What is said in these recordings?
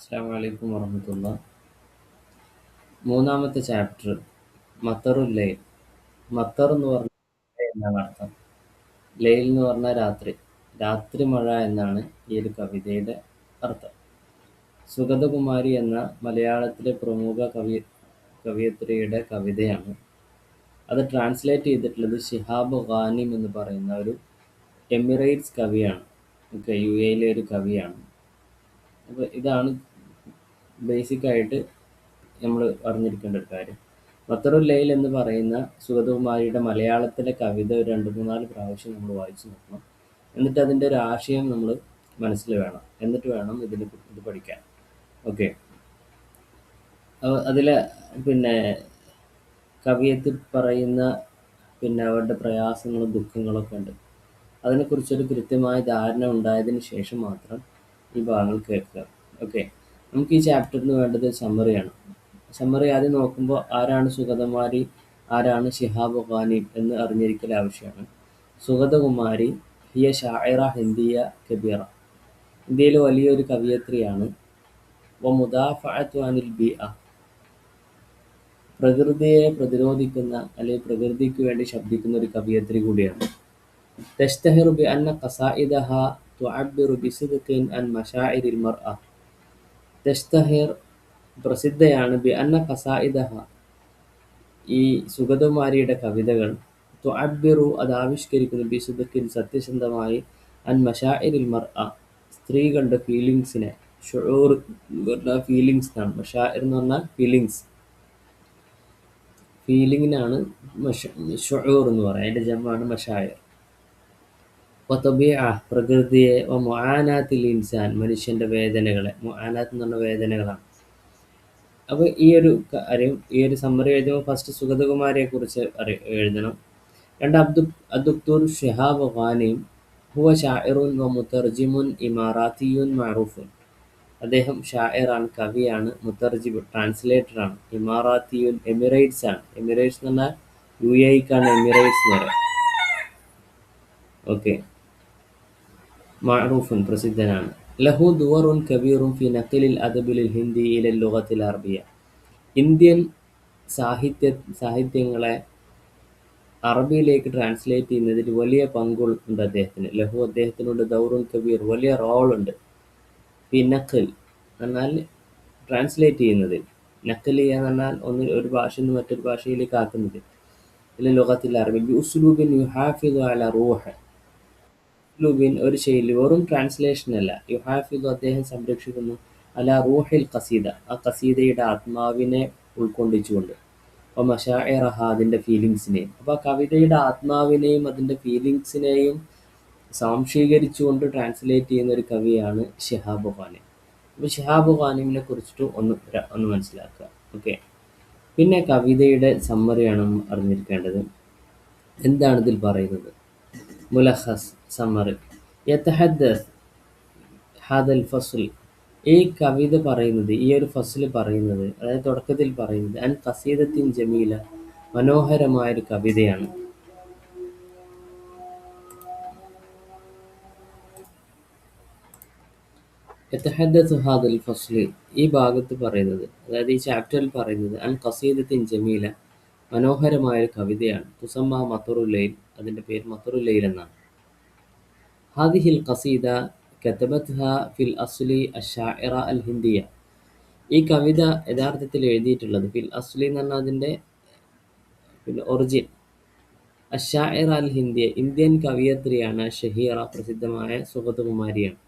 അസ്സലാമു അലൈക്കും വറഹ്മത്തുള്ളാ. മൂന്നാമത്തെ ചാപ്റ്റർ മത്തറുൽ ലൈൽ. മത്തർ എന്ന് പറഞ്ഞാൽ എന്നാണ് അർത്ഥം. ലൈൽ എന്ന് പറഞ്ഞാൽ രാത്രി. രാത്രി മഴ എന്നാണ് ഈ ഒരു കവിതയുടെ അർത്ഥം. സുഗതകുമാരി എന്ന മലയാളത്തിലെ പ്രമുഖ കവിയത്രിയുടെ കവിതയാണ്. അത് ട്രാൻസ്ലേറ്റ് ചെയ്തിട്ടുള്ളത് ശിഹാബ് ഖാനിം എന്ന് പറയുന്ന ഒരു എമിറേറ്റ്സ് കവിയാണ്. യു എയിലെ ഒരു കവിയാണ്. അപ്പോൾ ഇതാണ് ബേസിക്കായിട്ട് നമ്മൾ അറിഞ്ഞിരിക്കേണ്ട ഒരു കാര്യം. മത്തറുൽ ലൈൽ എന്ന് പറയുന്ന സുഗതകുമാരിയുടെ മലയാളത്തിലെ കവിത ഒരു 2-3-4 പ്രാവശ്യം നമ്മൾ വായിച്ചു നോക്കണം. എന്നിട്ട് അതിൻ്റെ ഒരു ആശയം നമ്മൾ മനസ്സിൽ വേണം. എന്നിട്ട് വേണം ഇത് പഠിക്കാൻ. ഓക്കെ. അതിലെ പിന്നെ കവിയത്തിൽ പറയുന്ന അവരുടെ പ്രയാസങ്ങളും ദുഃഖങ്ങളൊക്കെ ഉണ്ട്. അതിനെക്കുറിച്ചൊരു കൃത്യമായ ധാരണ ഉണ്ടായതിന് ശേഷം മാത്രം ഈ ഭാഗങ്ങൾ കേൾക്കുക. ഓക്കെ. നമുക്ക് ഈ ചാപ്റ്ററിന് വേണ്ടത് സമ്മറിയാണ്. സമ്മറി ആദ്യം നോക്കുമ്പോൾ ആരാണ് സുഗതകുമാരി, ആരാണ് ശിഹാബ് ഖാനി എന്ന് അറിഞ്ഞിരിക്കൽ ആവശ്യമാണ്. സുഗതകുമാരി ഹിയ ഷാഇറ ഹിന്ദിയ കബീറ. ഇന്ത്യയിലെ വലിയൊരു കവിയത്രിയാണ്. വ മുദാഫഅത്തു അനിൽ ബിഅ. പ്രകൃതിയെ പ്രതിരോധിക്കുന്ന അല്ലെങ്കിൽ പ്രകൃതിക്ക് വേണ്ടി ശബ്ദിക്കുന്ന ഒരു കവിയത്രി കൂടിയാണ്. തഷ്തഹിറു ബി അന്ന ഖസായിദഹ തുഅബ്ബിറു ബിസിദ്ഖിൻ അൻ മശാഇരിൽ മർഅ. തഷ്തഹിർ പ്രസിദ്ധയാണ്. ബി അന്ന ഖസായിദഹ ഈ സുഗതകുമാരിയുടെ കവിതകൾ തുഅബ്ബിറു അത് ആവിഷ്കരിക്കുന്നു ബിസിദ്ഖിൻ സത്യസന്ധമായി അൻ മശാഇരിൽ മർഅ സ്ത്രീകളുടെ ഫീലിങ്സിനെ. ഷുഊർ എന്ന് പറഞ്ഞാൽ ഫീലിങ്സ് ആണ്. മശാഇർ എന്ന് പറഞ്ഞാൽ ഫീലിങ്സ്. ഫീലിങ്ങിനാണ് ഷുഊർ എന്ന് പറയുക. അതിൻ്റെ ജമാണ് മശാഇർ. വതബീഅ പ്രകൃതിയെ, മുആനാത്തിൽ ഇൻസാൻ മനുഷ്യൻ്റെ വേദനകളെ. മുആനാത്ത് എന്ന് പറഞ്ഞ വേദനകളാണ്. അപ്പോൾ ഈ ഒരു കാര്യം ഈ ഒരു സമ്മറി എഴുതുമ്പോൾ ഫസ്റ്റ് സുഗതകുമാരിയെ കുറിച്ച് എഴുതണം. രണ്ട് അദ്ദുക്തൂർ ശിഹാബ് ഖാനിം ഹുവ ഷാഇറുൻ വ മുതർജിമുൻ ഇമാറാത്തിയുൻ മഅറൂഫുൻ. അദ്ദേഹം ഷാഇറാണ്, കവിയാണ്, മുതർജിം ട്രാൻസ്ലേറ്ററാണ്, ഇമാറാത്തിയുൻ എമിറേറ്റ്സ് ആണ്. എമിറേറ്റ്സ് എന്ന് പറഞ്ഞാൽ UAE-ക്കാണ് എമിറേറ്റ്സ് എന്ന് പറയുക. ഓക്കെ. മഅറൂഫുൻ പ്രസിദ്ധനാണ്. ലഹു ദുവറുൻ കബീറുൻ ഫി നഖ്ലിൽ അദബിൽ ഹിന്ദി ഇലൽ ലുഗത്തിൽ അറബിയ. ഇന്ത്യൻ സാഹിത്യങ്ങളെ അറബിയിലേക്ക് ട്രാൻസ്ലേറ്റ് ചെയ്യുന്നതിൽ വലിയ പങ്കുണ്ട് അദ്ദേഹത്തിന്. ലഹു അദ്ദേഹത്തിനുണ്ട് ദൗറുൻ കബീർ വലിയ റോളുണ്ട്. ഫി നഖ്ൽ എന്നാൽ ട്രാൻസ്ലേറ്റ് ചെയ്യുന്നതിൽ. നഖ്ൽ ചെയ്യുക എന്ന് പറഞ്ഞാൽ ഒരു ഭാഷയിൽ നിന്ന് മറ്റൊരു ഭാഷയിലേക്ക് ആക്കുന്നത്. ഇലൽ ലുഗത്തിൽ അറബിയ ബി ഉസ്ലൂബിൻ യുഹാഫിദു അല റൂഹ്. ഉസ്ലൂബിൻ ഒരു ശൈലി, വെറും ട്രാൻസ്ലേഷൻ അല്ല. യുഹാഫിദു അദ്ദേഹം സംരക്ഷിക്കുന്നു അല റൂഹിൽ ഖസീദ ആ ഖസീദയുടെ ആത്മാവിനെ ഉൾക്കൊള്ളിച്ചുകൊണ്ട്. അപ്പോൾ മശാഇറഹ അതിൻ്റെ ഫീലിങ്സിനെയും. അപ്പോൾ ആ കവിതയുടെ ആത്മാവിനെയും അതിൻ്റെ ഫീലിങ്സിനെയും സ്വാംശീകരിച്ചുകൊണ്ട് ട്രാൻസ്ലേറ്റ് ചെയ്യുന്ന ഒരു കവിയാണ് ശിഹാബ് ഖാനിം. അപ്പോൾ ശിഹാബ് ഖാനിമിനെ കുറിച്ചിട്ട് ഒന്ന് മനസ്സിലാക്കുക. ഓക്കെ. പിന്നെ കവിതയുടെ സമ്മറിയാണ് അറിഞ്ഞിരിക്കേണ്ടത്. എന്താണ് ഇതിൽ പറയുന്നത്? മുലഖസ് സമ്മറി. യതഹദ്ദസ് ഹാദൽ ഫസ്ൽ ഈ കവിത പറയുന്നത്, ഈ ഒരു ഫസ്ൽ പറയുന്നത്, അതായത് തുടക്കത്തിൽ പറയുന്നത് അൻ ഖസീദത്തിൻ ജമീല മനോഹരമായൊരു കവിതയാണ്. യതഹദ്ദസു ഹാദൽ ഫസ്ൽ ഈ ഭാഗത്ത് പറയുന്നത്, അതായത് ഈ ചാപ്റ്ററിൽ പറയുന്നത് അൻ ഖസീദത്തിൻ ജമീല മനോഹരമായൊരു കവിതയാണ്. തുസമ്മ മത്തറുൽ ലൈൽ അതിൻ്റെ പേര് മത്തറുൽ ലൈൽ എന്നാണ്. ഹാദിഹിൽ ഖസീദ കതബത്ഹ ഫിൽ അസ്ലി അഷ്ശാഇറ അൽ ഹിന്ദിയ. ഈ കവിത യഥാർത്ഥത്തിൽ എഴുതിയിട്ടുള്ളത് ഫിൽ അസ്ലി എന്ന് പറഞ്ഞാൽ അതിൻ്റെ ഒറിജിൻ അഷ്ശാഇറ അൽ ഹിന്ദിയ ഇന്ത്യൻ കവിയത്രിയാണ്. ഷഹീറ പ്രസിദ്ധമായ സുഗതകുമാരിയാണ്.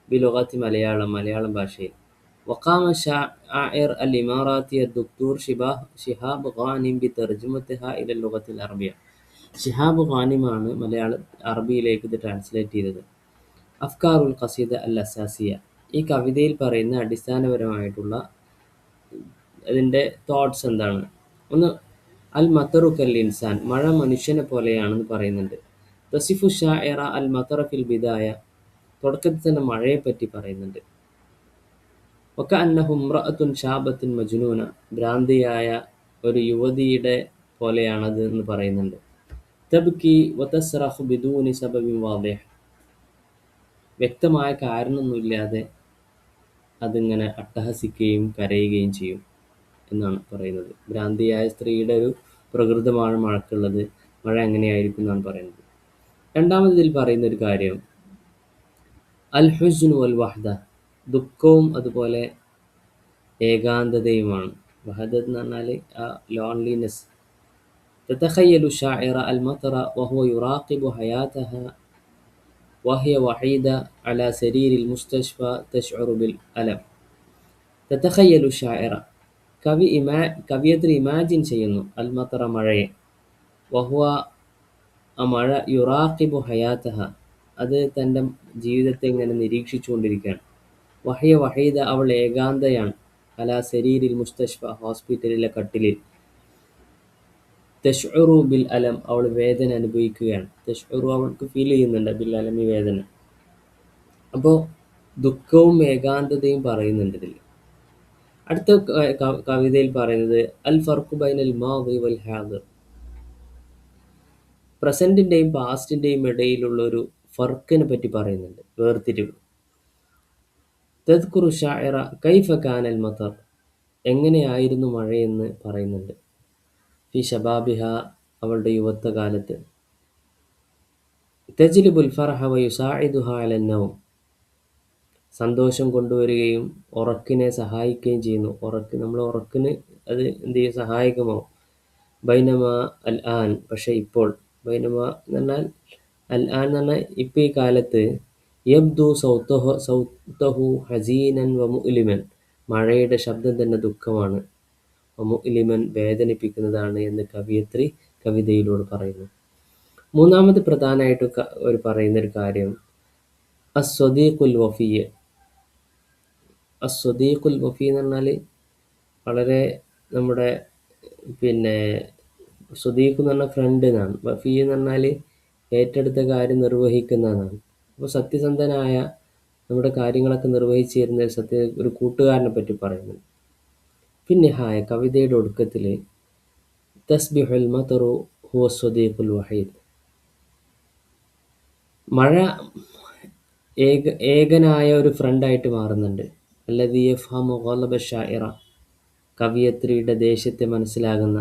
ബിലുഗത്തി മലയാളം ഭാഷയിൽ. വഖാമ ഷാഇർ അൽ ഇമാറാത്തി അദ്ദുക്തൂർ ശിഹാബ് ഖാനിം ബിതർജുമതിഹ ഇലൽ ലുഗത്തിൽ അറബിയ. ശിഹാബ് ഖാനിമാണ് അറബിയിലേക്ക് ഇത് ട്രാൻസ്ലേറ്റ് ചെയ്തത്. അഫ്കാറുൽ ഖസീദ അൽ അസാസിയ ഈ കവിതയിൽ പറയുന്ന അടിസ്ഥാനപരമായിട്ടുള്ള അതിൻ്റെ തോട്ട്സ് എന്താണ്? ഒന്ന്, അൽ മത്തറു കൽ ഇൻസാൻ മഴ മനുഷ്യനെ പോലെയാണെന്ന് പറയുന്നുണ്ട്. തസിഫു ഷാഇറ അൽ മത്തറ ഫിൽ ബിദായ തുടക്കത്തിൽ തന്നെ മഴയെപ്പറ്റി പറയുന്നുണ്ട്. വക അന്നഹു ഇംറഅത്തുൻ ഷാബത്തുൻ മജ്നൂന ഭ്രാന്തിയായ ഒരു യുവതിയുടെ പോലെയാണത് എന്ന് പറയുന്നുണ്ട്. തബ്കി വതസ്റഖു ബിദൂനി സബബിൻ വാദിഹ് വ്യക്തമായ കാരണമൊന്നുമില്ലാതെ അതിങ്ങനെ അട്ടഹസിക്കുകയും കരയുകയും ചെയ്യും എന്നാണ് പറയുന്നത്. ഭ്രാന്തിയായ സ്ത്രീയുടെ ഒരു പ്രകൃതമാണ് മഴക്കുള്ളത്. മഴ എങ്ങനെയായിരിക്കും എന്നാണ് പറയുന്നത്. രണ്ടാമത് ഇതിൽ പറയുന്ന ഒരു കാര്യം അൽ ഹുസ്നു വൽ വഹ്ദ, ദുഃഖവും അതുപോലെ ഏകാന്തതയുമാണ്. വഹദത്ത് എന്ന് പറഞ്ഞാൽ ആ ലോൺലിനെസ്. تتخيل الشاعر المطر وهو يراقب حياتها وهي وحيدة على سرير المستشفى تشعر بالألم. تتخيل الشاعر കവിയത്രി ഇമാജിൻ ചെയ്യുന്നു അൽ മത്തറ മഴയെ, വഹുവ ആ മഴ യുറാഖിബു ഹയാത്തഹ അത് തൻ്റെ ജീവിതത്തെ ഇങ്ങനെ നിരീക്ഷിച്ചുകൊണ്ടിരിക്കുകയാണ്. വഹിയ വഹീദ അവൾ ഏകാന്തയാണ്, അലാ സരീരിൽ മുസ്തഷ്ഫ ഹോസ്പിറ്റലിലെ കട്ടിലിൽ, തഷ്ഉറു ബിൽ അലം അവൾ വേദന അനുഭവിക്കുകയാണ്. തഷ്ഉറു അവൾക്ക് ഫീൽ ചെയ്യുന്നുണ്ട് ബിൽ അലമി വേദന. അപ്പോൾ ദുഃഖവും ഏകാന്തതയും പറയുന്നുണ്ട് ഇതിൽ. അടുത്ത കവിതയിൽ പറയുന്നത് അൽ ഫർഖു ബൈനൽ മാദി വൽ ഹാദിർ, പ്രസന്റിന്റെയും പാസ്റ്റിന്റെയും ഇടയിലുള്ള ഒരു ഫർക്കിനെ പറ്റി പറയുന്നുണ്ട്, വേർതിരിവ്. തദ്കുറു ഷാഇറ കൈഫ കാനൽ മതർ, എങ്ങനെയായിരുന്നു മഴയെന്ന് പറയുന്നുണ്ട്. ഫി ഷബാബിഹ അവളുടെ യുവത്വകാലത്ത്. തജ്ലിബുൽ ഫർഹ വയുസാഇദുഹ അലൻ നൗം, സന്തോഷം കൊണ്ടുവരികയും ഉറക്കിനെ സഹായിക്കുകയും ചെയ്യുന്നു. നമ്മൾ ഉറക്കിന് അത് എന്ത് ചെയ്യും, സഹായകമാവും. ബൈനമ അൽ ആൻ, പക്ഷെ ഇപ്പോൾ, ബൈനമ എന്ന് പറഞ്ഞാൽ അൽ ആൻ എന്ന് പറഞ്ഞാൽ ഇപ്പം ഈ കാലത്ത്, യബ്ദു സൗത്തഹു ഹസീനൻ വ മുഅ്ലിമൻ, മഴയുടെ ശബ്ദം തന്നെ ദുഃഖമാണ്, മുഅ്ലിമൻ വേദനിപ്പിക്കുന്നതാണ് എന്ന് കവിയത്രി കവിതയിലൂടെ പറയുന്നു. മൂന്നാമത് പ്രധാനമായിട്ട് ഒരു പറയുന്നൊരു കാര്യം അസ്വദീഖുൽ വഫിയ്. അസ്വദീഖുൽ വഫി എന്ന് പറഞ്ഞാൽ വളരെ നമ്മുടെ പിന്നെ സ്വദീഖ് എന്ന് പറഞ്ഞാൽ ഫ്രണ്ട് എന്നാണ്. വഫി എന്ന് പറഞ്ഞാൽ ഏറ്റെടുത്ത കാര്യം നിർവഹിക്കുന്നതാണ്. അപ്പോൾ സത്യസന്ധനായ നമ്മുടെ കാര്യങ്ങളൊക്കെ നിർവഹിച്ചു തരുന്ന ഒരു കൂട്ടുകാരനെ പറ്റി പറയുന്നു. പിന്നെ കവിതയുടെ ഒടുക്കത്തിൽ തസ്ബിഹുൽ മതറു ഹുവ സ്വദീഖുൽ വഹീദ്, മഴ ഏകനായ ഒരു ഫ്രണ്ടായിട്ട് മാറുന്നുണ്ട്. അല്ലദീ യഫ്ഹമു ഗളബ ഷാഇറ, കവിയത്രിയുടെ ദേഷ്യത്തെ മനസ്സിലാകുന്ന,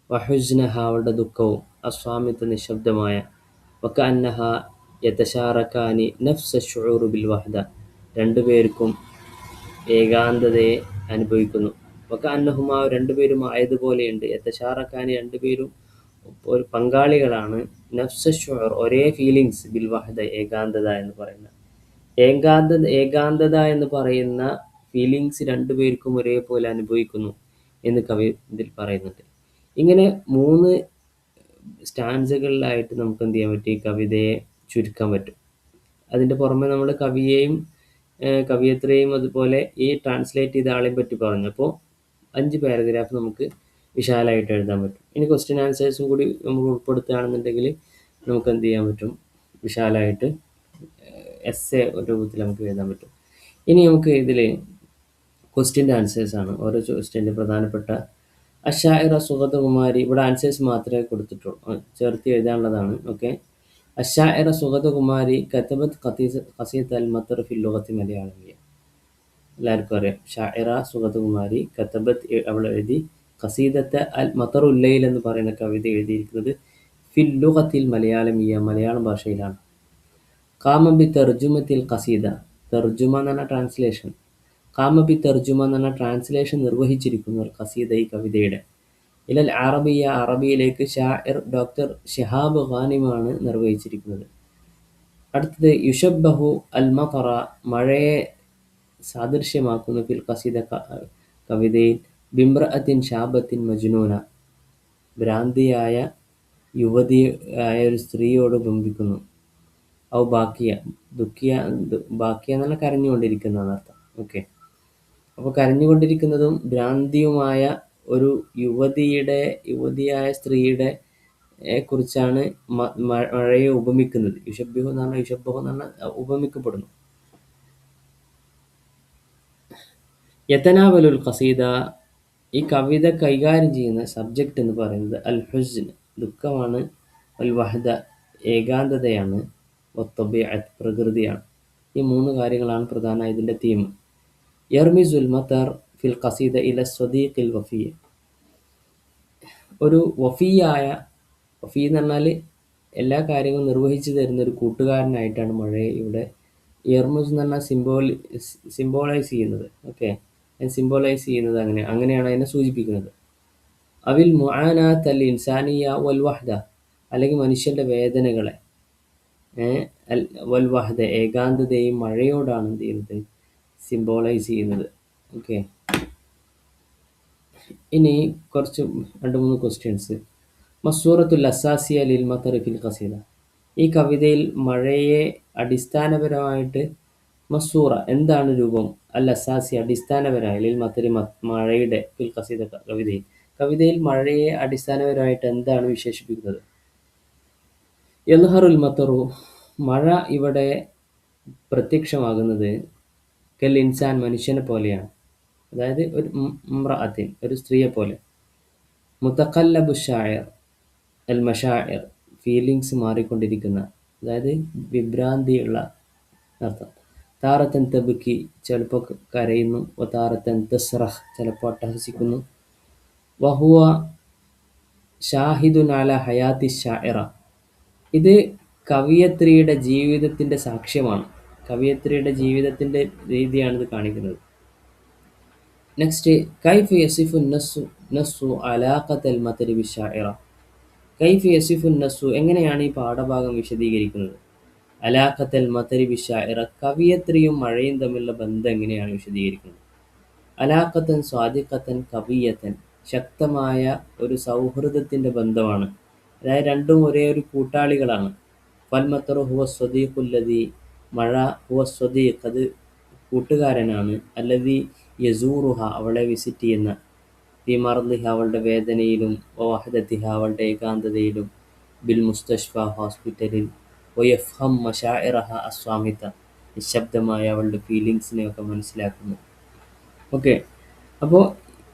വഹുസ്നഹ അവളുടെ ദുഃഖവും, അസ്വാമിത്വ നിശബ്ദമായ, വകഅന്നഹ യതശാറകാനി നഫ്സ ശുഊറു ബിൽ വഹ്ദ, രണ്ടുപേർക്കും ഏകാന്തതയെ അനുഭവിക്കുന്നു. വകഅന്നഹുമാ രണ്ടുപേരും ആയതുപോലെയുണ്ട്, യതശാറകാനി രണ്ടുപേരും ഒരു പങ്കാളികളാണ്, നഫ്സ ശുഊർ ഒരേ ഫീലിങ്സ്, ബിൽ വഹ്ദ ഏകാന്തത എന്ന് പറയുന്ന ഏകാന്തത എന്ന് പറയുന്ന ഫീലിങ്സ് രണ്ടുപേർക്കും ഒരേപോലെ അനുഭവിക്കുന്നു എന്ന് കവി ഇതിൽ പറയുന്നുണ്ട്. ഇങ്ങനെ 3 സ്റ്റാൻസുകളിലായിട്ട് നമുക്ക് എന്ത് ചെയ്യാൻ പറ്റും, ഈ കവിതയെ ചുരുക്കാൻ പറ്റും. അതിൻ്റെ പുറമെ നമ്മൾ കവിയെയും കവിയത്രിയെയും അതുപോലെ ഈ ട്രാൻസ്ലേറ്റ് ചെയ്ത ആളെയും പറ്റി പറഞ്ഞു. അപ്പോൾ 5 പാരഗ്രാഫ് നമുക്ക് വിശാലമായിട്ട് എഴുതാൻ പറ്റും. ഇനി ക്വസ്റ്റ്യൻ ആൻസേഴ്സും കൂടി നമുക്ക് ഉൾപ്പെടുത്തുകയാണെന്നുണ്ടെങ്കിൽ നമുക്ക് എന്ത് ചെയ്യാൻ പറ്റും, വിശാലമായിട്ട് എസ്സേ രൂപത്തിൽ നമുക്ക് എഴുതാൻ പറ്റും. ഇനി നമുക്ക് ഇതിൽ ക്വസ്റ്റ്യൻ്റെ ആൻസേഴ്സാണ്. ഓരോ ക്വസ്റ്റ്യൻ്റെ പ്രധാനപ്പെട്ട അഷാഇറ സുഗതകുമാരി, ഇവിടെ ആൻസേഴ്സ് മാത്രമേ കൊടുത്തിട്ടുള്ളൂ, ചേർത്ത് എഴുതാനുള്ളതാണ്. ഓക്കെ. അഷാഇറ സുഗതകുമാരി കതബത് ഖസീദത്ത് അൽ മത്തർ ഫിൽ ലുഗത്തി മലയാളമിയ, എല്ലാവർക്കും അറിയാം. ഷാഇറ സുഗതകുമാരി കതബത്ത് അവൾ എഴുതി ഖസീദത്ത് അൽ മത്തറുല്ലയിൽ എന്ന് പറയുന്ന കവിത എഴുതിയിരിക്കുന്നത് ഫിൽ ലുഗത്തിൽ മലയാളമിയ, മലയാളം ഭാഷയിലാണ്. ഖാമ ബി തർജുമത്തിൽ ഖസീദ, തർജുമ എന്ന് പറഞ്ഞ ട്രാൻസ്ലേഷൻ, ഖാമ ബി തർജുമ എന്ന് പറഞ്ഞ ട്രാൻസ്ലേഷൻ നിർവഹിച്ചിരിക്കുന്നു ഖസീദ ഈ കവിതയുടെ. ഇലൽ അറബിയ, അറബിയിലേക്ക് ഷാഇർ ഡോക്ടർ ഷിഹാബ് ഖാനിമാണ് നിർവഹിച്ചിരിക്കുന്നത്. അടുത്തത് യുഷബ്ബഹു അൽ മതറ, മഴയെ സാദൃശ്യമാക്കുന്നു ഫിൽ ഖസീദ കവിതയിൽ, ബിംറഅത്തിൻ ഷാബത്തിൻ മജ്നൂന, ഭ്രാന്തിയായ യുവതിയായ ഒരു സ്ത്രീയോട് ബന്ധിക്കുന്നു. ഔ ബാക്കിയ, ബാക്കിയ എന്ന് പറഞ്ഞാൽ കരഞ്ഞുകൊണ്ടിരിക്കുന്ന അർത്ഥം. ഓക്കെ. അപ്പോൾ കരഞ്ഞുകൊണ്ടിരിക്കുന്നതും ഭ്രാന്തിയുമായ ഒരു യുവതിയായ സ്ത്രീയുടെ കുറിച്ചാണ് മഴയെ ഉപമിക്കുന്നത്. യുഷബ്ബഹു എന്ന് പറഞ്ഞാൽ ഉപമിക്കപ്പെടുന്നു. യതനാവലുൽ ഖസീദ, ഈ കവിത കൈകാര്യം ചെയ്യുന്ന സബ്ജക്റ്റ് എന്ന് പറയുന്നത് അൽ ഹുസ്ൻ, ദുഃഖമാണ്, അൽ വഹദ ഏകാന്തതയാണ്, വത്തബിഅത്ത് പ്രകൃതിയാണ്. ഈ 3 കാര്യങ്ങളാണ് പ്രധാന ഇതിൻ്റെ തീം. യർമിസുൽ മത്തർ ഫിൽ ഖസീദ ഇല സ്വദീഖിൽ വഫിയ. ഒരു വഫിയായ, വഫി എന്ന് പറഞ്ഞാൽ എല്ലാ കാര്യങ്ങളും നിർവഹിച്ചു തരുന്ന ഒരു കൂട്ടുകാരനായിട്ടാണ് മഴയെ ഇവിടെ യർമുസ് എന്ന് പറഞ്ഞാൽ സിംബോളൈസ് ചെയ്യുന്നത്. ഓക്കെ, സിംബോളൈസ് ചെയ്യുന്നത് അങ്ങനെയാണ് അതിനെ സൂചിപ്പിക്കുന്നത്. അവിൽ മുആനാത്ത് അൽ ഇൻസാനിയ വൽ വഹ്ദ, അല്ലെങ്കിൽ മനുഷ്യന്റെ വേദനകളെ, വൽ വഹ്ദ ഏകാന്തതയും മഴയോടാണ് എന്ത് ചെയ്യുന്നത്, സിംബോളൈസ് ചെയ്യുന്നത്. ഓക്കെ, ഇനി കുറച്ച് 2-3 ക്വസ്റ്റ്യൻസ്. മസ്സൂറത്തുൽ അസാസിയ ലിൽ മത്തർ ഫിൽ ഖസീദ. ഈ കവിതയിൽ മഴയെ അടിസ്ഥാനപരമായിട്ട് മസ്സൂറ എന്താണ് രൂപം, അൽ അസാസി അടിസ്ഥാനപരമായി, ലിൽ മത്തരി മഴയുടെ, ഫിൽ ഖസീദ കവിതയിൽ മഴയെ അടിസ്ഥാനപരമായിട്ട് എന്താണ് വിശേഷിപ്പിക്കുന്നത്? യൽഹറുൽ മത്തറു, മഴ ഇവിടെ പ്രത്യക്ഷമാകുന്നത് കൽ ഇൻസാൻ മനുഷ്യനെ പോലെയാണ്, അതായത് ഒരു ഇംറഅത്തിൻ ഒരു സ്ത്രീയെ പോലെ. മുതഖല്ലബു ഷാഇർ അൽ മഷാഇർ, ഫീലിങ്സ് മാറിക്കൊണ്ടിരിക്കുന്ന, അതായത് വിഭ്രാന്തിയുള്ള അർത്ഥം. താറത്തൻ തബുക്കി, ചിലപ്പോൾ കരയുന്നു. താറത്തൻ തസ്റഹ്, ചിലപ്പോൾ അട്ടഹസിക്കുന്നു. വഹുവ ഷാഹിദുൻ അല ഹയാത്തി ഷാഇറ, ഇത് കവിയത്രിയുടെ ജീവിതത്തിൻ്റെ സാക്ഷ്യമാണ്. കവിയത്രിയുടെ ജീവിതത്തിൻ്റെ രീതിയാണ് ഇത് കാണിക്കുന്നത്. നെക്സ്റ്റ്, കൈഫ് യസിഫു നസ്സു അലാഖത്തൽ മതരി ബിശ്ശാഇറ. കൈഫ് യസിഫു നസ്സു, എങ്ങനെയാണ് ഈ പാഠഭാഗം വിശദീകരിക്കുന്നത്? അലാഖത്തൽ മതരി ബിശ്ശാഇറ, കവിയത്രിയും മഴയും തമ്മിലുള്ള ബന്ധം എങ്ങനെയാണ് വിശദീകരിക്കുന്നത്? അലാഖത്തൻ സ്വാദിഖത്തൻ കവിയത്തൻ, ശക്തമായ ഒരു സൗഹൃദത്തിൻ്റെ ബന്ധമാണ്, അതായത് രണ്ടും ഒരേ ഒരു കൂട്ടാളികളാണ്. ഫൽമത്തറു ഹുവ സ്വദീഖുല്ലദി, മഴ ഹുവ സ്വദീഖ്, അത് കൂട്ടുകാരനാണ്. അല്ലദി യസൂറുഹ, അവളെ വിസിറ്റ് ചെയ്യുന്ന. ഫി മർദിഹ, അവളുടെ വേദനയിലും. വഹദത്തിഹ, അവളുടെ ഏകാന്തതയിലും. ബിൽ മുസ്തഷ്ഫ, ഹോസ്പിറ്റലിൽ. വയഫ്ഹം മശാഇറഹ അസ്വാമിത, നിശബ്ദമായ അവളുടെ ഫീലിങ്സിനെയൊക്കെ മനസ്സിലാക്കുന്നു. ഓക്കെ, അപ്പോൾ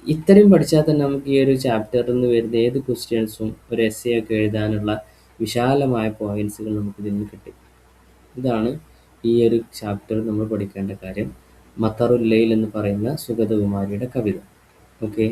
ഇത്രയും പഠിച്ചാൽ തന്നെ നമുക്ക് ഈ ഒരു ചാപ്റ്ററിൽ നിന്ന് വരുന്ന ഏത് ക്വസ്റ്റ്യൻസും ഒരു എസ്സേ ഒക്കെ എഴുതാനുള്ള വിശാലമായ പോയിന്റ്സുകൾ നമുക്കിതിൽ നിന്ന് കിട്ടും. ഇതാണ് ഈ ഒരു ചാപ്റ്ററിൽ നമ്മൾ പഠിക്കേണ്ട കാര്യം. മത്തറുൽ ലൈൽ എന്ന് പറയുന്ന സുഗതകുമാരിയുടെ കവിത. ഓക്കെ.